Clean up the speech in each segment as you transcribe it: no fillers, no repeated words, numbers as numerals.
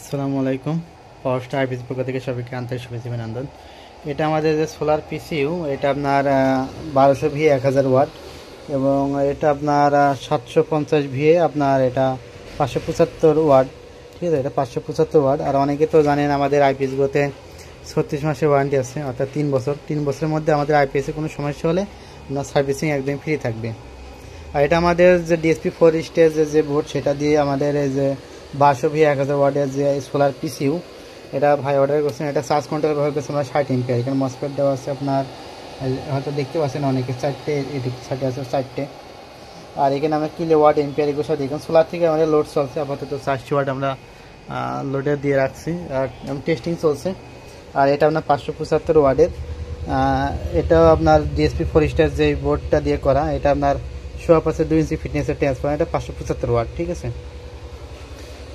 আসসালামু আলাইকুম। পাওয়ার star IPS পক্ষ থেকে সবাইকে আন্তরিক শুভেচ্ছা অভিনন্দন। এটা আমাদের যে সোলার পিসিইউ, এটা আপনার 1200 ভিএ 1000 ওয়াট, এবং এটা আপনার 750 ভিএ আপনার এটা 575 ওয়াট। ঠিক আছে, এটা 575 ওয়াট। আর অনেকে তো জানেন আমাদের আইপিএসগুলোতে 36 মাসের ওয়ারেন্টি আছে, অর্থাৎ 3 বছরের মধ্যে আমাদের আইপিএসে কোনো সমস্যা হলে আপনার সার্ভিসিং একদম ফ্রি থাকবে। আর এটা আমাদের যে ডিএসপি 4 স্টেজ যে বোর্ড, সেটা দিয়ে আমাদের এই যে 1200 ভিএ 1000 ওয়াটের যে সোলার পিসিইউ, এটা ভাই অর্ডার করছেন। এটা চার্জ কন্ট্রোল ব্যবহার করছে আমরা 60 এম্পিয়ার। এখানে মসফেট দেওয়া আছে আপনার, হয়তো দেখতে পাচ্ছেন অনেকে 4টে, এদিকে সাইডে আছে 4টে। আর এখানে আমরা কিলো ওয়াট এম্পিয়ার এগুলো সব দেখুন। সোলার থেকে আমাদের লোড চলছে আপাতত 400 ওয়াট আমরা লোডে দিয়ে রাখছি, আর টেস্টিং চলছে। আর এটা আপনার 575 ওয়াটের, এটাও আপনার ডিএসপি 4 স্টার যে বোর্ডটা দিয়ে করা। এটা আপনার শোয়াপ আছে 2 ইঞ্চি ফিটনেসের ট্রান্সফার। এটা 575 ওয়াট। ঠিক আছে,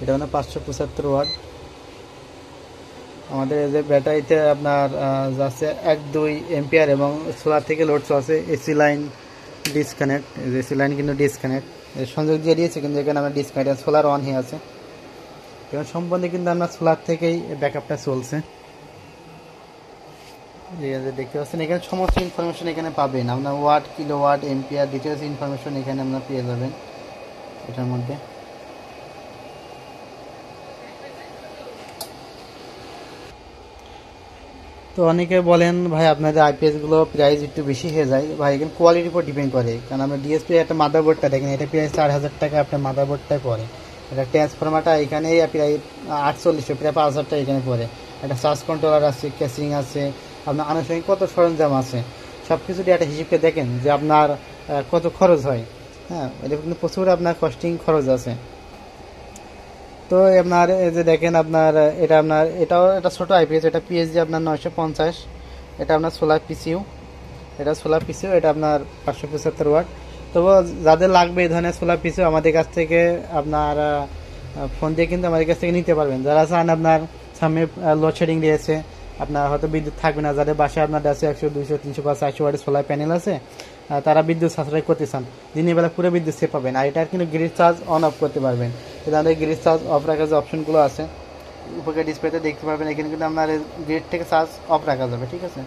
এটা আপনার 575 ওয়াট। আমাদের এই যে ব্যাটারিতে আপনার যাচ্ছে 1-2 এম্পিয়ার, এবং সোলার থেকে লোড চলছে। AC line disconnect, AC line কিন্তু ডিসকানেক্ট, সংযোগ দিয়ে দিয়েছে, কিন্তু এখানে আমরা ডিসকানেক্ট, সোলার অন হয়ে আছে। এবং সম্পূর্ণ কিন্তু আপনার সোলার থেকেই ব্যাকআপটা চলছে। দেখতে পাচ্ছেন এখানে সমস্ত ইনফরমেশন এখানে পাবেন আপনার, watt, kilo watt, ampere, details information এখানে আপনার পেয়ে যাবেন এটার মধ্যে। তো অনেকে বলেন ভাই আপনাদের আইপিএসগুলো প্রাইস একটু বেশি হয়ে যায়। ভাই এখানে কোয়ালিটির উপর ডিপেন্ড করে, কারণ আমরা ডিএসপি একটা মাদারবোর্ডটা দেখেন, এটা প্রায় 4000 টাকা আপনার মাদারবোর্ডটাই পড়ে। এটা ট্রান্সফরমারটা এখানে প্রায় 4800, প্রায় 5000 টাকা এখানে পড়ে। একটা চার্জ কন্ট্রোলার আছে, ক্যাসিং আছে, আপনার আনুষঙ্গিক কত সরঞ্জাম আছে, সব কিছু দিয়ে একটা হিসেবকে দেখেন যে আপনার কত খরচ হয়। হ্যাঁ, এটা কিন্তু প্রচুর আপনার কস্টিং খরচ আছে। তো আপনার এই যে দেখেন আপনার, এটা আপনার এটাও এটা ছোটো আইপিএস, এটা পিএসজি আপনার 950। এটা আপনার সোলার পিসিইউ, এটা আপনার 575 ওয়াট। তবু যাদের লাগবে এই ধরনের সোলার পিসিইউ আমাদের কাছ থেকে আপনার ফোন দিয়ে কিন্তু আমাদের কাছ থেকে নিতে পারবেন। যারা চান আপনার সামনে লোডশেডিং দিয়েছে, আপনার হয়তো বিদ্যুৎ থাকবে না, যাদের বাসায় আপনার আছে 100, 200, 300 বা 400 ওয়াটের সোলার প্যানেল আছে, তারা বিদ্যুৎ সাশ্রয় করতে চান, দিনের বেলা পুরো বিদ্যুৎ সেভ পাবেন। আর এটার কিন্তু গ্রিড চার্জ অন অফ করতে পারবেন। আমাদের গ্রিড চার্জ অফ রাখার যে অপশনগুলো আছে উপরে ডিসপ্লেতে দেখতে পারবেন, এখানে কিন্তু আপনার গ্রিড থেকে চার্জ অফ রাখা যাবে। ঠিক আছে,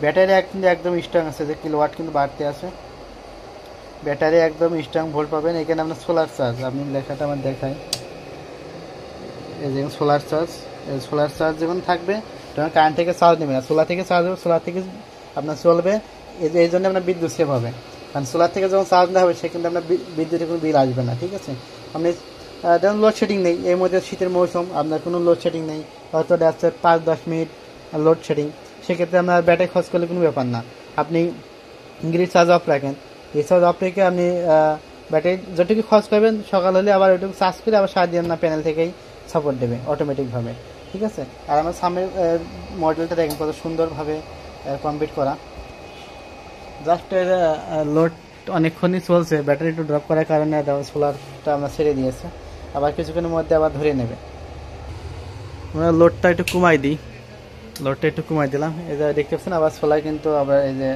ব্যাটারি কিন্তু একদম স্ট্রং আছে, যে কিলোওয়াট কিন্তু বাড়তে আছে, ব্যাটারি একদম স্ট্রং ভোল্ট পাবেন। এখানে আপনার সোলার চার্জ, আপনি লেখাটা আমার দেখাই, এই যে সোলার চার্জ যখন থাকবে তখন কারেন্ট থেকে চার্জ নেবে না, সোলার থেকে চার্জ হবে, সোলার থেকে আপনার চলবে। এই জন্য আপনার বিদ্যুৎ সেভ হবে, কারণ সোলার থেকে যখন চার্জ না হবে সে কিন্তু আপনার বিদ্যুতের কোনো বিল আসবে না। ঠিক আছে, আপনি যেমন লোডশেডিং নেই, এর মধ্যে শীতের মৌসুম, আপনার কোনো লোডশেডিং নেই, হয়তো যাচ্ছে 5-10 মিনিট লোডশেডিং, সেক্ষেত্রে আপনার ব্যাটারি খরচ করলে কোনো ব্যাপার না। আপনি গ্রিড চার্জ অফ রাখেন, রিচার্জ অফ রেখে আপনি ব্যাটারি যেটুকু খরচ পাবেন, সকাল হলে আবার ওইটুকু চার্জ করে আবার সারাদিন আপনার প্যানেল থেকেই সাপোর্ট দেবে অটোমেটিকভাবে। ঠিক আছে, আর আমার সামনের মডেলটা দেখেন কত সুন্দরভাবে কমপ্লিট করা। জাস্ট লোড অনেকক্ষণই চলছে, ব্যাটারি একটু ড্রপ করার কারণে সোলারটা আমরা ছেড়ে দিয়েছে, আবার কিছুক্ষণের মধ্যে আবার ধরে নেবে। আমরা লোডটা একটু কমাই দিলাম, এই যে দেখতে পাচ্ছেন আবার সোলার কিন্তু আবার এই যে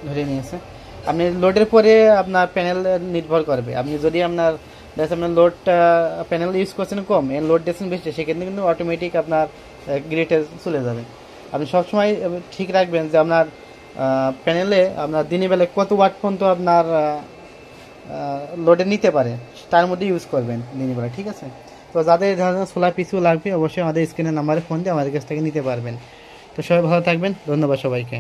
ধরে নিয়েছে। আপনি লোডের পরে আপনার প্যানেল নির্ভর করবে, আপনি যদি আপনার লোডটা প্যানেল ইউজ করছেন কম, এর লোড দিয়েছেন বেশি, সেক্ষেত্রে কিন্তু অটোমেটিক আপনার গ্রিডে চলে যাবে। আপনি সবসময় ঠিক রাখবেন যে আপনার প্যানেলে আপনার দিনের বেলায় কত ওয়াট পর্যন্ত আপনার লোডে নিতে পারে, তার মধ্যে ইউজ করবেন দিনের বেলায়। ঠিক আছে, তো যাদের এই ধরনের সোলার পিসিইউ লাগবে অবশ্যই আমাদের স্ক্রিনের নাম্বারে ফোন দিয়ে আমাদের কাছ থেকে নিতে পারবেন। তো সবাই ভালো থাকবেন, ধন্যবাদ সবাইকে।